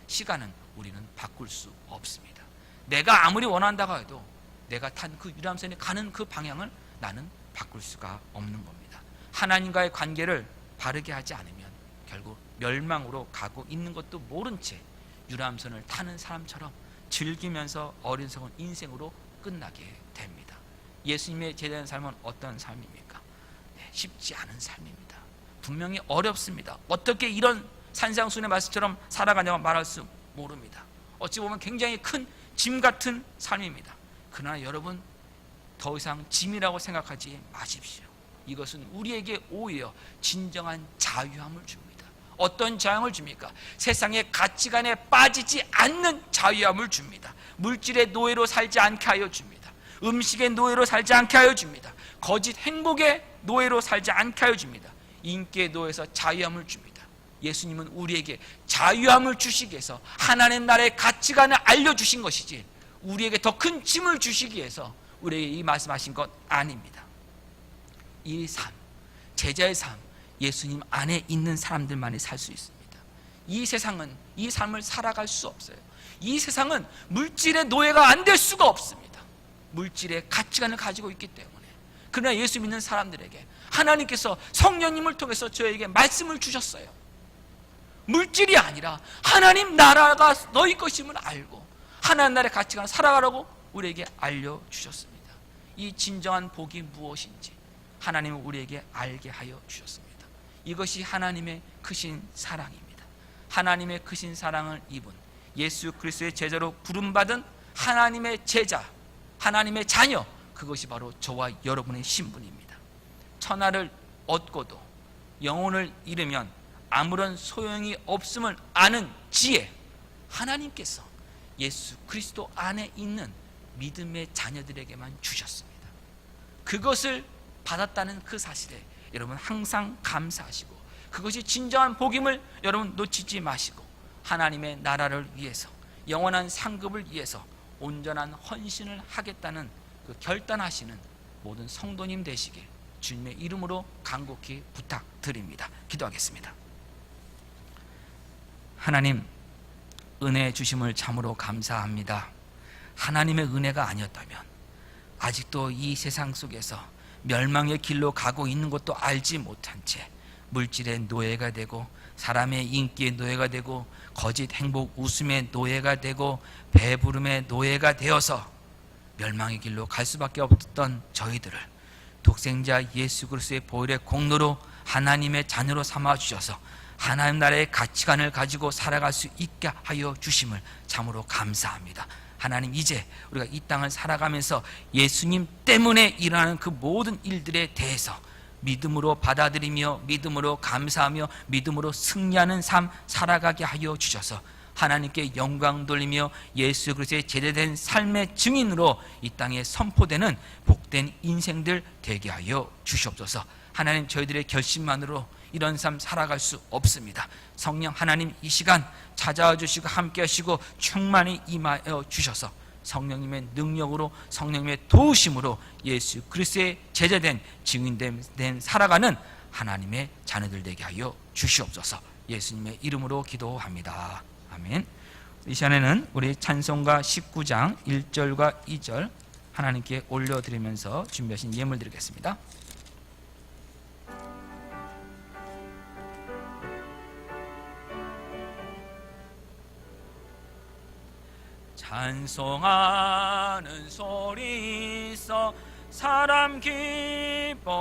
시간은 우리는 바꿀 수 없습니다. 내가 아무리 원한다고 해도 내가 탄 그 유람선에 가는 그 방향을 나는 바꿀 수가 없는 겁니다. 하나님과의 관계를 바르게 하지 않으면 결국 멸망으로 가고 있는 것도 모른 채 유람선을 타는 사람처럼 즐기면서 어리석은 인생으로 끝나게 됩니다. 예수님의 제자된 삶은 어떤 삶입니까? 쉽지 않은 삶입니다. 분명히 어렵습니다. 어떻게 이런 산상수훈의 말씀처럼 살아가냐고 말할 수 모릅니다. 어찌 보면 굉장히 큰 짐 같은 삶입니다. 그러나 여러분 더 이상 짐이라고 생각하지 마십시오. 이것은 우리에게 오히려 진정한 자유함을 줍니다. 어떤 자유함을 줍니까? 세상의 가치관에 빠지지 않는 자유함을 줍니다. 물질의 노예로 살지 않게 하여 줍니다. 음식의 노예로 살지 않게 하여 줍니다. 거짓 행복의 노예로 살지 않게 하여 줍니다. 인기의 노예에서 자유함을 줍니다. 예수님은 우리에게 자유함을 주시기 위해서 하나님 나라의 가치관을 알려주신 것이지 우리에게 더 큰 짐을 주시기 위해서 우리에게 이 말씀하신 것 아닙니다. 이 삶, 제자의 삶, 예수님 안에 있는 사람들만이 살 수 있습니다. 이 세상은 이 삶을 살아갈 수 없어요. 이 세상은 물질의 노예가 안 될 수가 없습니다. 물질의 가치관을 가지고 있기 때문에. 그러나 예수 믿는 사람들에게 하나님께서 성령님을 통해서 저에게 말씀을 주셨어요. 물질이 아니라 하나님 나라가 너희 것임을 알고 하나님 나라의 가치관을 살아가라고 우리에게 알려주셨습니다. 이 진정한 복이 무엇인지 하나님은 우리에게 알게 하여 주셨습니다. 이것이 하나님의 크신 사랑입니다. 하나님의 크신 사랑을 입은 예수 그리스도의 제자로 부름받은 하나님의 제자, 하나님의 자녀, 그것이 바로 저와 여러분의 신분입니다. 천하를 얻고도 영혼을 잃으면 아무런 소용이 없음을 아는 지혜, 하나님께서 예수 그리스도 안에 있는 믿음의 자녀들에게만 주셨습니다. 그것을 받았다는 그 사실에 여러분 항상 감사하시고 그것이 진정한 복임을 여러분 놓치지 마시고 하나님의 나라를 위해서 영원한 상급을 위해서 온전한 헌신을 하겠다는 그 결단하시는 모든 성도님 되시길 주님의 이름으로 간곡히 부탁드립니다. 기도하겠습니다. 하나님, 은혜 주심을 참으로 감사합니다. 하나님의 은혜가 아니었다면 아직도 이 세상 속에서 멸망의 길로 가고 있는 것도 알지 못한 채 물질의 노예가 되고 사람의 인기의 노예가 되고 거짓 행복 웃음의 노예가 되고 배부름의 노예가 되어서 멸망의 길로 갈 수밖에 없었던 저희들을 독생자 예수 그리스도의 보혈의 공로로 하나님의 자녀로 삼아 주셔서 하나님 나라의 가치관을 가지고 살아갈 수 있게 하여 주심을 참으로 감사합니다. 하나님, 이제 우리가 이 땅을 살아가면서 예수님 때문에 일어나는 그 모든 일들에 대해서 믿음으로 받아들이며 믿음으로 감사하며 믿음으로 승리하는 삶 살아가게 하여 주셔서 하나님께 영광 돌리며 예수 그리스도의 제대된 삶의 증인으로 이 땅에 선포되는 복된 인생들 되게 하여 주시옵소서. 하나님, 저희들의 결심만으로 이런 삶 살아갈 수 없습니다. 성령 하나님, 이 시간 찾아와 주시고 함께 하시고 충만히 임하여 주셔서 성령님의 능력으로 성령님의 도우심으로 예수 그리스도의 제자된 증인된 살아가는 하나님의 자녀들 되게 하여 주시옵소서. 예수님의 이름으로 기도합니다. 아멘. 이 시간에는 우리 찬송가 19장 1절과 2절 하나님께 올려드리면서 준비하신 예물 드리겠습니다. 찬송하는 소리 있어 사람 기뻐하도다.